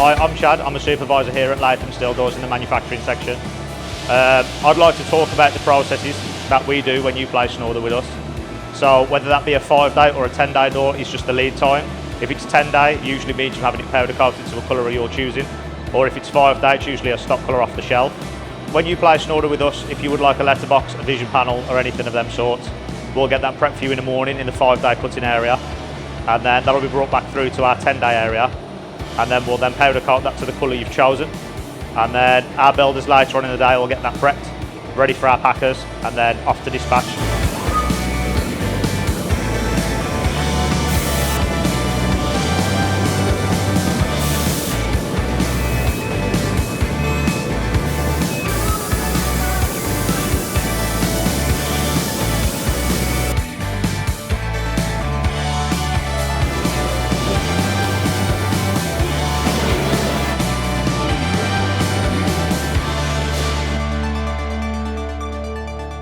Hi, I'm Chad. I'm a supervisor here at Latham Steel Doors in the manufacturing section. I'd like to talk about the processes that we do when you place an order with us. So whether that be a 5-day or a 10-day door is just the lead time. If it's 10-day, it usually means you're having it powder coated to a colour of your choosing. Or if it's 5-day, it's usually a stock colour off the shelf. When you place an order with us, if you would like a letterbox, a vision panel or anything of them sorts, we'll get that prepped for you in the morning in the 5-day cutting area. And then that'll be brought back through to our 10-day area. And then we'll then powder coat that to the colour you've chosen. And then our builders later on in the day will get that prepped, ready for our packers, and then off to dispatch.